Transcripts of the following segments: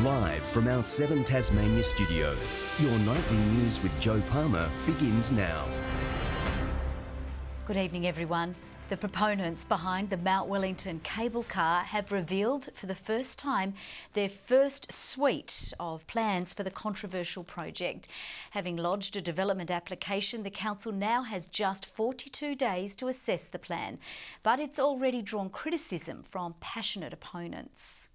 Live from our 7 Tasmania studios, your nightly news with Joe Palmer begins now. Good evening, everyone. The proponents behind the Mount Wellington cable car have revealed for the first time their first suite of plans for the controversial project. Having lodged a development application, the council now has just 42 days to assess the plan, but it's already drawn criticism from passionate opponents.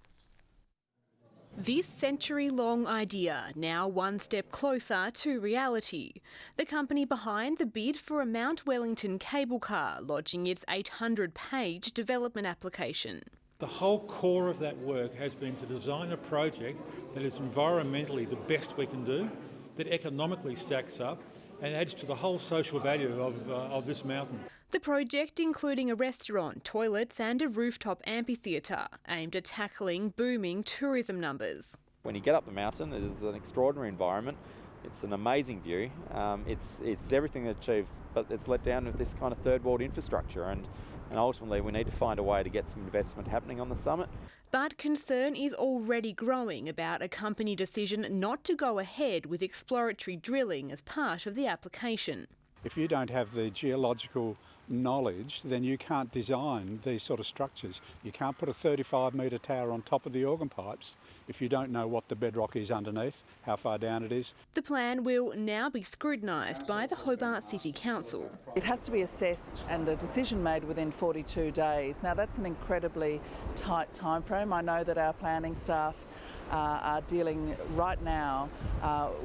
This century-long idea now one step closer to reality. The company behind the bid for a Mount Wellington cable car lodging its 800-page development application. The whole core of that work has been to design a project that is environmentally the best we can do, that economically stacks up and adds to the whole social value of this mountain. The project, including a restaurant, toilets and a rooftop amphitheatre, aimed at tackling booming tourism numbers. When you get up the mountain, it is an extraordinary environment. It's an amazing view. It's everything that achieves, but it's let down with this kind of third world infrastructure, and ultimately we need to find a way to get some investment happening on the summit. But concern is already growing about a company decision not to go ahead with exploratory drilling as part of the application. If you don't have the geological knowledge, then you can't design these sort of structures. You can't put a 35-metre tower on top of the organ pipes if you don't know what the bedrock is underneath, how far down it is. The plan will now be scrutinised by the Hobart City Council. It has to be assessed and a decision made within 42 days. Now that's an incredibly tight time frame. I know that our planning staff are dealing right now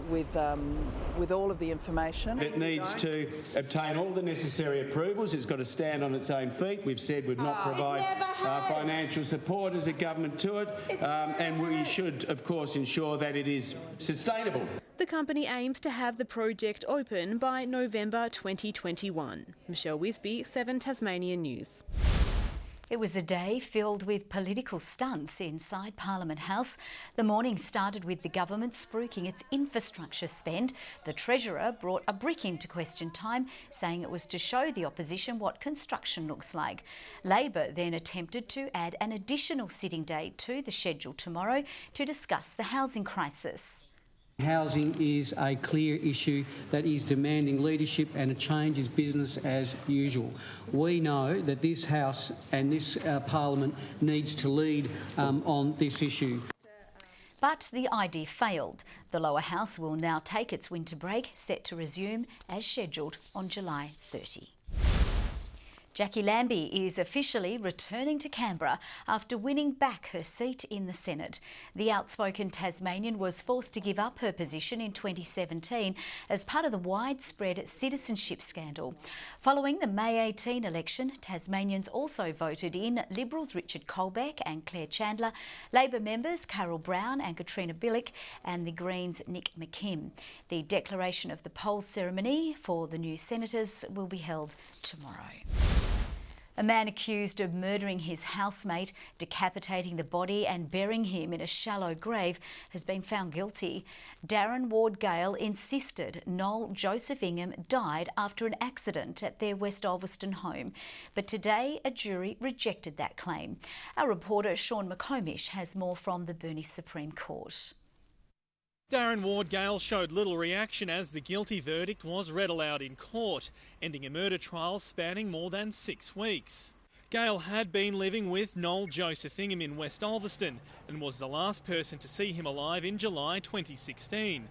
with all of the information. It needs to obtain all the necessary approvals. It's got to stand on its own feet. We've said we'd not provide financial support as a government to it, and we should, of course, ensure that it is sustainable. The company aims to have the project open by November 2021. Michelle WISBEY, 7 Tasmania News. It was a day filled with political stunts inside Parliament House. The morning started with the government spruiking its infrastructure spend. The Treasurer brought a brick into question time, saying it was to show the opposition what construction looks like. Labor then attempted to add an additional sitting day to the schedule tomorrow to discuss the housing crisis. Housing is a clear issue that is demanding leadership, and a change is business as usual. We know that this House and this Parliament needs to lead on this issue. But the idea failed. The lower house will now take its winter break, set to resume as scheduled on July 30. Jackie Lambie is officially returning to Canberra after winning back her seat in the Senate. The outspoken Tasmanian was forced to give up her position in 2017 as part of the widespread citizenship scandal. Following the May 18 election, Tasmanians also voted in Liberals Richard Colbeck and Claire Chandler, Labor members Carol Brown and Katrina Billick, and the Greens' Nick McKim. The declaration of the polls ceremony for the new senators will be held tomorrow. A man accused of murdering his housemate, decapitating the body and burying him in a shallow grave has been found guilty. Darren Ward Gale insisted Noel Joseph Ingham died after an accident at their West Ulverston home. But today a jury rejected that claim. Our reporter Sean McComish has more from the Burnie Supreme Court. Darren Ward Gale showed little reaction as the guilty verdict was read aloud in court, ending a murder trial spanning more than 6 weeks. Gale had been living with Noel Joseph Ingham in West Ulverston and was the last person to see him alive in July 2016.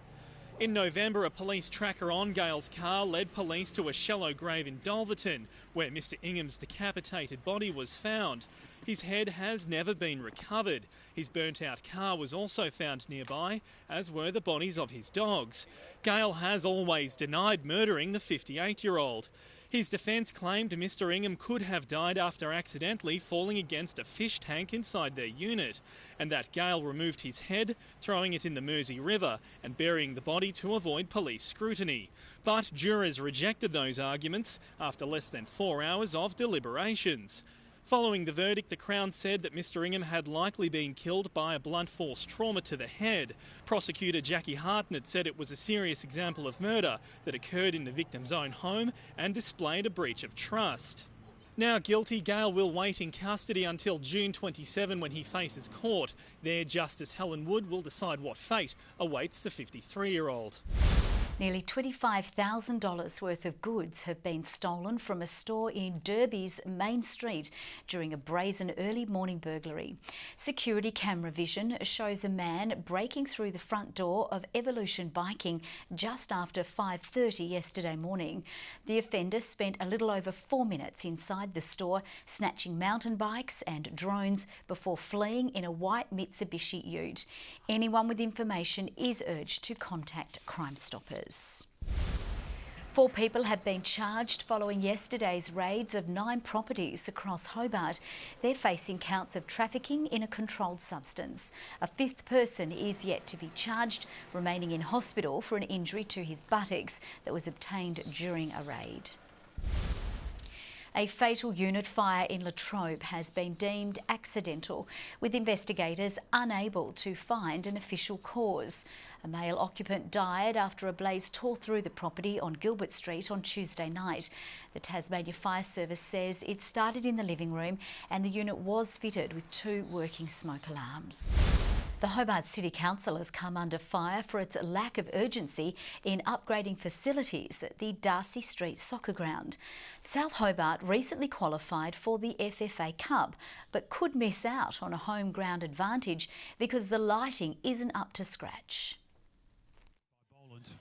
In November, a police tracker on Gale's car led police to a shallow grave in Dulverton, where Mr Ingham's decapitated body was found. His head has never been recovered. His burnt-out car was also found nearby, as were the bodies of his dogs. Gale has always denied murdering the 58-year-old. His defence claimed Mr Ingham could have died after accidentally falling against a fish tank inside their unit, and that Gale removed his head, throwing it in the Mersey River and burying the body to avoid police scrutiny. But jurors rejected those arguments after less than 4 hours of deliberations. Following the verdict, the Crown said that Mr Ingham had likely been killed by a blunt force trauma to the head. Prosecutor Jackie Hartnett said it was a serious example of murder that occurred in the victim's own home and displayed a breach of trust. Now guilty, Gale will wait in custody until June 27 when he faces court. There, Justice Helen Wood will decide what fate awaits the 53-year-old. Nearly $25,000 worth of goods have been stolen from a store in Derby's Main Street during a brazen early morning burglary. Security camera vision shows a man breaking through the front door of Evolution Biking just after 5:30 yesterday morning. The offender spent a little over 4 minutes inside the store, snatching mountain bikes and drones before fleeing in a white Mitsubishi ute. Anyone with information is urged to contact Crime Stoppers. 4 people have been charged following yesterday's raids of 9 properties across Hobart. They're facing counts of trafficking in a controlled substance. A 5th person is yet to be charged, remaining in hospital for an injury to his buttocks that was obtained during a raid. A fatal unit fire in Latrobe has been deemed accidental, with investigators unable to find an official cause. A male occupant died after a blaze tore through the property on Gilbert Street on Tuesday night. The Tasmania Fire Service says it started in the living room and the unit was fitted with 2 working smoke alarms. The Hobart City Council has come under fire for its lack of urgency in upgrading facilities at the Darcy Street soccer ground. South Hobart recently qualified for the FFA Cup, but could miss out on a home ground advantage because the lighting isn't up to scratch.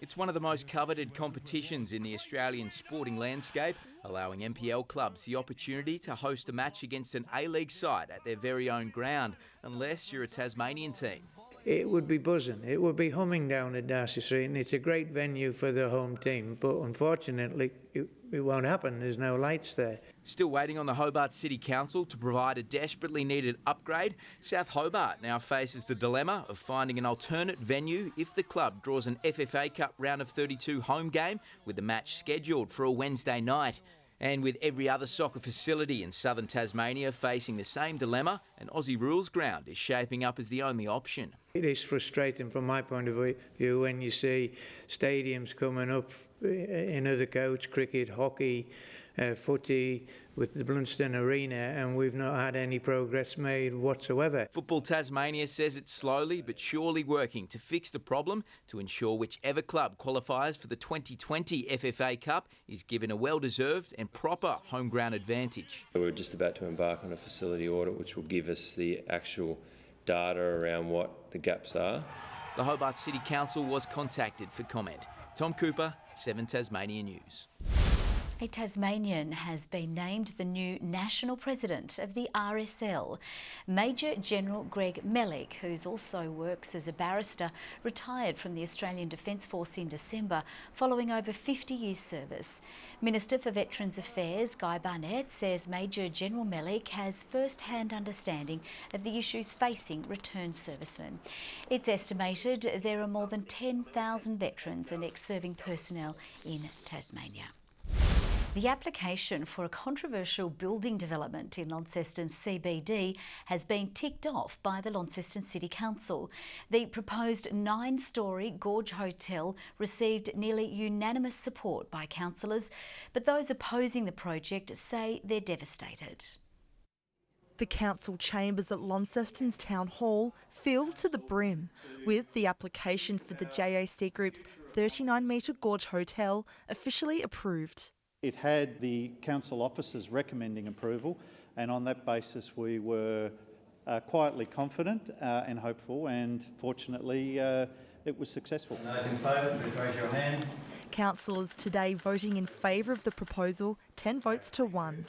It's one of the most coveted competitions in the Australian sporting landscape, allowing NPL clubs the opportunity to host a match against an A-League side at their very own ground, unless you're a Tasmanian team. It would be buzzing. It would be humming down at Darcy Street, and it's a great venue for the home team, but unfortunately it won't happen. There's no lights there. Still waiting on the Hobart City Council to provide a desperately needed upgrade, South Hobart now faces the dilemma of finding an alternate venue if the club draws an FFA Cup round of 32 home game with the match scheduled for a Wednesday night. And with every other soccer facility in southern Tasmania facing the same dilemma, an Aussie rules ground is shaping up as the only option. It is frustrating from my point of view when you see stadiums coming up in other codes, cricket, hockey, footy, with the Blunston Arena, and we've not had any progress made whatsoever. Football Tasmania says it's slowly but surely working to fix the problem to ensure whichever club qualifies for the 2020 FFA Cup is given a well-deserved and proper home ground advantage. We're just about to embark on a facility audit which will give us the actual data around what the gaps are. The Hobart City Council was contacted for comment. Tom Cooper, 7 Tasmania News. A Tasmanian has been named the new national president of the RSL. Major General Greg Mellick, who also works as a barrister, retired from the Australian Defence Force in December following over 50 years' service. Minister for Veterans Affairs Guy Barnett says Major General Mellick has first-hand understanding of the issues facing returned servicemen. It's estimated there are more than 10,000 veterans and ex-serving personnel in Tasmania. The application for a controversial building development in Launceston CBD has been ticked off by the Launceston City Council. The proposed 9-storey Gorge Hotel received nearly unanimous support by councillors, but those opposing the project say they're devastated. The council chambers at Launceston's Town Hall filled to the brim, with the application for the JAC Group's 39-metre Gorge Hotel officially approved. It had the council officers recommending approval, and on that basis we were quietly confident and hopeful, and fortunately it was successful. Those in favour, please raise your hand. Councillors today voting in favour of the proposal, 10 votes to 1.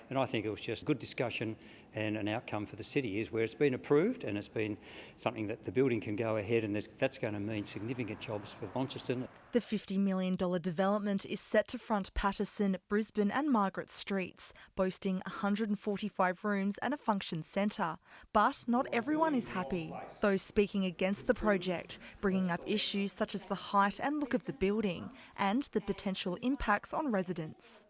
And I think it was just good discussion and an outcome for the city is where it's been approved and it's been something that the building can go ahead, and that's going to mean significant jobs for Launceston. The $50 million development is set to front Patterson, Brisbane and Margaret Streets, boasting 145 rooms and a function centre. But not everyone is happy. Those speaking against the project, bringing up issues such as the height and look of the building and the potential impacts on residents.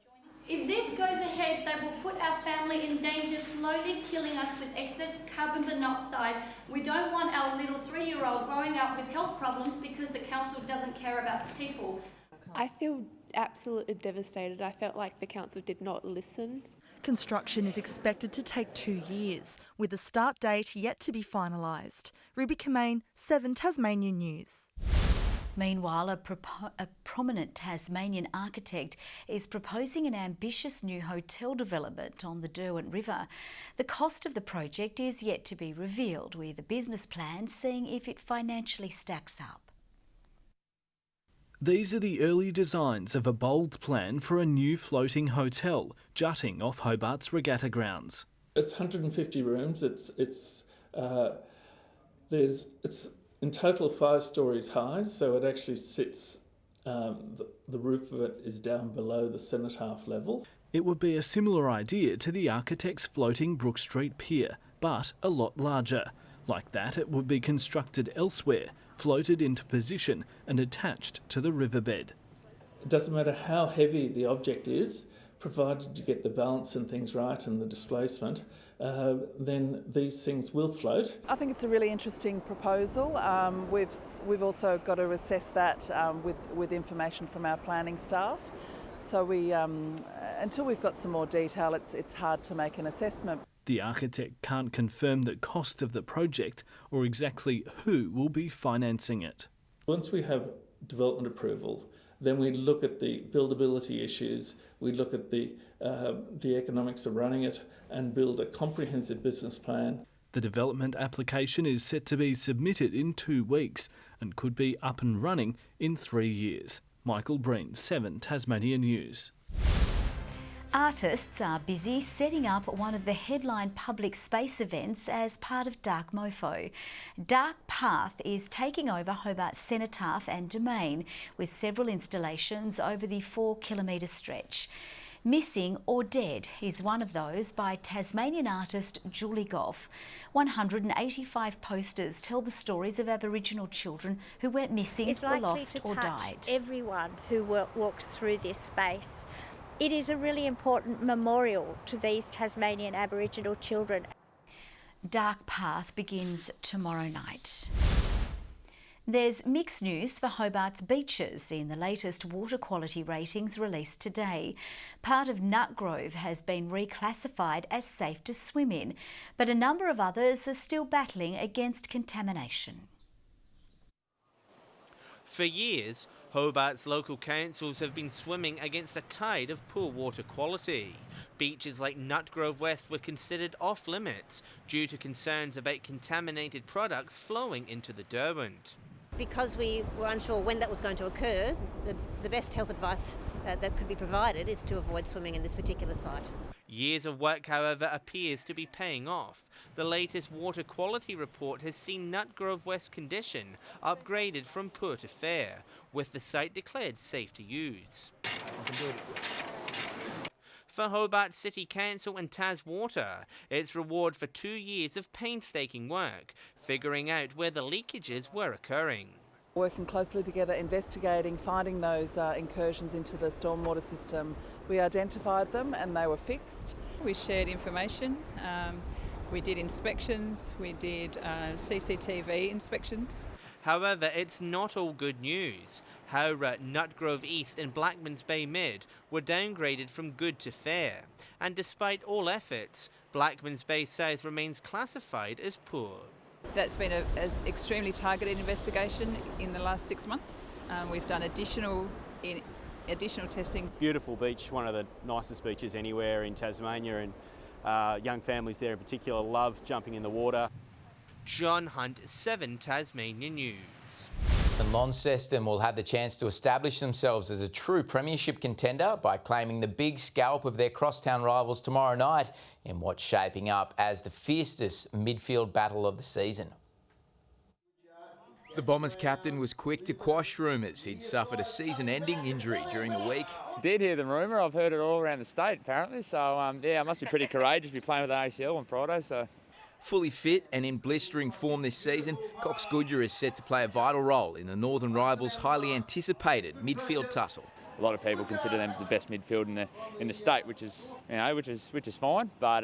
If this goes ahead, they will put our family in danger, slowly killing us with excess carbon monoxide. We don't want our little 3-year-old growing up with health problems because the council doesn't care about its people. I feel absolutely devastated. I felt like the council did not listen. Construction is expected to take 2 years, with a start date yet to be finalised. Ruby KOMMANE, 7 Tasmania News. Meanwhile, a prominent Tasmanian architect is proposing an ambitious new hotel development on the Derwent River. The cost of the project is yet to be revealed, with a business plan seeing if it financially stacks up. These are the early designs of a bold plan for a new floating hotel jutting off Hobart's regatta grounds. It's 150 rooms. It's in total 5 stories high, so it actually sits. The roof of it is down below the cenotaph level. It would be a similar idea to the architect's floating Brook Street pier, but a lot larger. Like that, it would be constructed elsewhere, floated into position and attached to the riverbed. It doesn't matter how heavy the object is, provided you get the balance and things right and the displacement, then these things will float. I think it's a really interesting proposal. We've also got to assess that with information from our planning staff. So until we've got some more detail, it's hard to make an assessment. The architect can't confirm the cost of the project or exactly who will be financing it. Once we have development approval, then we look at the buildability issues, we look at the economics of running it and build a comprehensive business plan. The development application is set to be submitted in 2 weeks and could be up and running in 3 years. Michael Breen, 7 Tasmania News. Artists are busy setting up one of the headline public space events as part of Dark Mofo. Dark Path is taking over Hobart's Cenotaph and Domain with several installations over the 4-kilometre stretch. Missing or Dead is one of those by Tasmanian artist Julie Goff. 185 posters tell the stories of Aboriginal children who went missing or lost or died. Everyone who walks through this space. It is a really important memorial to these Tasmanian Aboriginal children. Dark Path begins tomorrow night. There's mixed news for Hobart's beaches in the latest water quality ratings released today. Part of Nutgrove has been reclassified as safe to swim in, but a number of others are still battling against contamination. For years, Hobart's local councils have been swimming against a tide of poor water quality. Beaches like Nutgrove West were considered off limits due to concerns about contaminated products flowing into the Derwent. Because we were unsure when that was going to occur, the best health advice that could be provided is to avoid swimming in this particular site. Years of work, however, appears to be paying off. The latest water quality report has seen Nutgrove West condition upgraded from poor to fair, with the site declared safe to use. For Hobart City Council and Taswater, it's reward for 2 years of painstaking work, figuring out where the leakages were occurring. Working closely together, investigating, finding those incursions into the stormwater system. We identified them and they were fixed. We shared information, we did inspections, we did CCTV inspections. However, it's not all good news. Howrah, Nutgrove East and Blackmans Bay Mid were downgraded from good to fair. And despite all efforts, Blackmans Bay South remains classified as poor. That's been an extremely targeted investigation in the last 6 months. We've done additional testing. Beautiful beach, one of the nicest beaches anywhere in Tasmania, and young families there in particular love jumping in the water. John Hunt, 7 Tasmania News. And Launceston will have the chance to establish themselves as a true premiership contender by claiming the big scalp of their crosstown rivals tomorrow night in what's shaping up as the fiercest midfield battle of the season. The Bombers captain was quick to quash rumours he'd suffered a season-ending injury during the week. Did hear the rumour. I've heard it all around the state apparently. So yeah, I must be pretty courageous to be playing with an ACL on Friday. So. Fully fit and in blistering form this season, Cox Goodyer is set to play a vital role in the Northern rivals' highly anticipated midfield tussle. A lot of people consider them the best midfield in the state, which is fine. But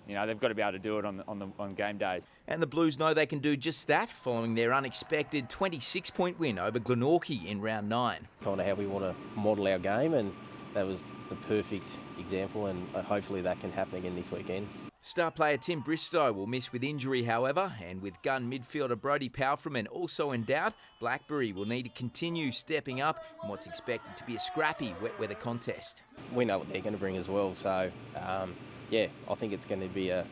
they've got to be able to do it on game days. And the Blues know they can do just that, following their unexpected 26-point win over Glenorchy in round 9. Kind of how we want to model our game, and that was the perfect example, and hopefully that can happen again this weekend. Star player Tim Bristow will miss with injury, however, and with gun midfielder Brodie Palfreman also in doubt, BLACKBERRY will need to continue stepping up in what's expected to be a scrappy wet weather contest. We know what they're going to bring as well, so yeah, I think it's going to be a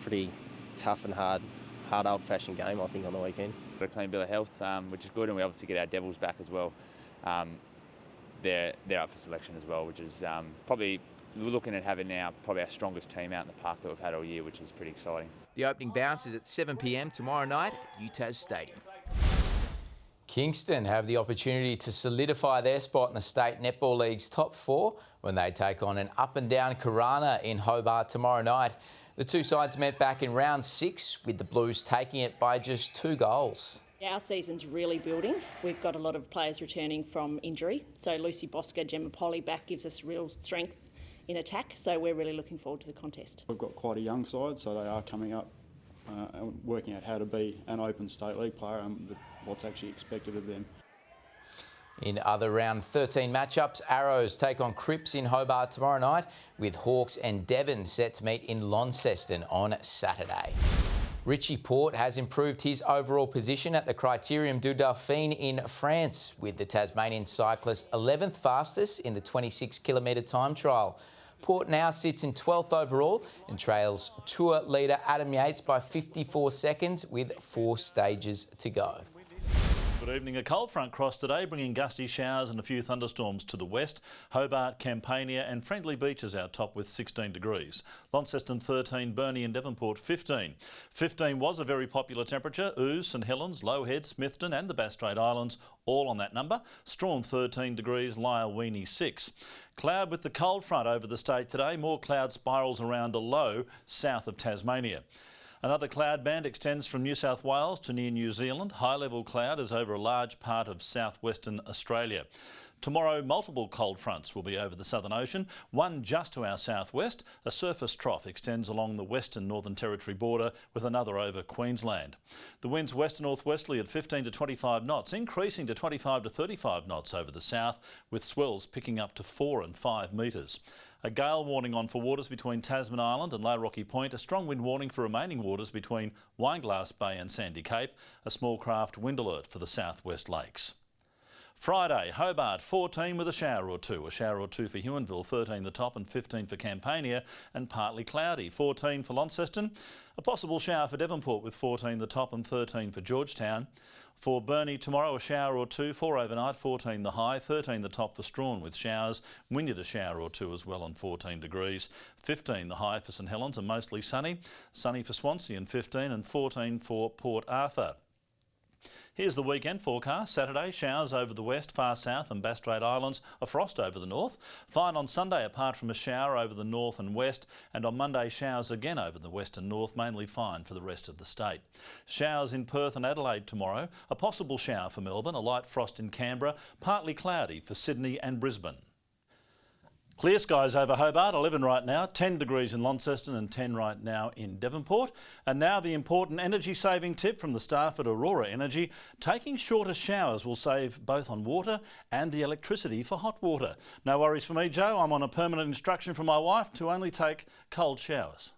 pretty tough and hard old-fashioned game, I think, on the weekend. Got a clean bill of health, which is good, and we obviously get our Devils back as well. They're up for selection as well, which is probably, we're looking at having now probably our strongest team out in the park that we've had all year, which is pretty exciting. The opening bounce is at 7 p.m. tomorrow night at UTAS Stadium. Kingston have the opportunity to solidify their spot in the State Netball League's top 4 when they take on an up-and-down KARANA in Hobart tomorrow night. The two sides met back in round 6, with the Blues taking it by just 2 goals. Our season's really building. We've got a lot of players returning from injury. So Lucy Bosca, Gemma Polly back gives us real strength in attack. So we're really looking forward to the contest. We've got quite a young side, so they are coming up and working out how to be an open state league player and what's actually expected of them. In other round 13 matchups, Arrows take on Cripps in Hobart tomorrow night, with Hawks and Devon set to meet in Launceston on Saturday. Richie Porte has improved his overall position at the Critérium du Dauphiné in France, with the Tasmanian cyclist 11th fastest in the 26-kilometre time trial. Porte now sits in 12th overall and trails Tour leader Adam Yates by 54 seconds with 4 stages to go. Good evening. A cold front crossed today, bringing gusty showers and a few thunderstorms to the west. Hobart, Campania and Friendly Beaches out top with 16 degrees. Launceston 13, Burnie and Devonport 15. 15 was a very popular temperature. Ouse, St Helens, Low Head, Smithton and the Bass Strait Islands all on that number. Strawn 13 degrees, Lyell, Weenie 6. Cloud with the cold front over the state today. More cloud spirals around a low south of Tasmania. Another cloud band extends from New South Wales to near New Zealand. High-level cloud is over a large part of southwestern Australia. Tomorrow, multiple cold fronts will be over the Southern Ocean, one just to our southwest. A surface trough extends along the Western Northern Territory border with another over Queensland. The winds west and northwesterly at 15 to 25 knots, increasing to 25 to 35 knots over the south, with swells picking up to 4 and 5 metres. A gale warning on for waters between Tasman Island and Low Rocky Point, a strong wind warning for remaining waters between Wineglass Bay and Sandy Cape, a small craft wind alert for the southwest lakes. Friday, Hobart 14 with a shower or two for Huonville, 13 the top and 15 for Campania, and partly cloudy, 14 for Launceston. A possible shower for Devonport with 14 the top and 13 for Georgetown. For Burnie tomorrow, a shower or two, 4 overnight, 14 the high, 13 the top for Strawn with showers, windy a shower or two as well on 14 degrees, 15 the high for St Helens and mostly sunny, sunny for Swansea and 15 and 14 for Port Arthur. Here's the weekend forecast. Saturday, showers over the west, far south and Bass Strait Islands, a frost over the north. Fine on Sunday apart from a shower over the north and west, and on Monday showers again over the west and north, mainly fine for the rest of the state. Showers in Perth and Adelaide tomorrow, a possible shower for Melbourne, a light frost in Canberra, partly cloudy for Sydney and Brisbane. Clear skies over Hobart, 11 right now, 10 degrees in Launceston and 10 right now in Devonport. And now the important energy saving tip from the staff at Aurora Energy. Taking shorter showers will save both on water and the electricity for hot water. No worries for me, Joe. I'm on a permanent instruction from my wife to only take cold showers.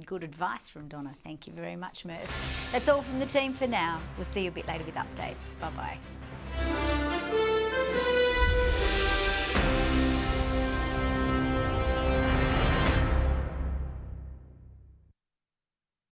Good advice from Donna. Thank you very much, Merv. That's all from the team for now. We'll see you a bit later with updates. Bye-bye.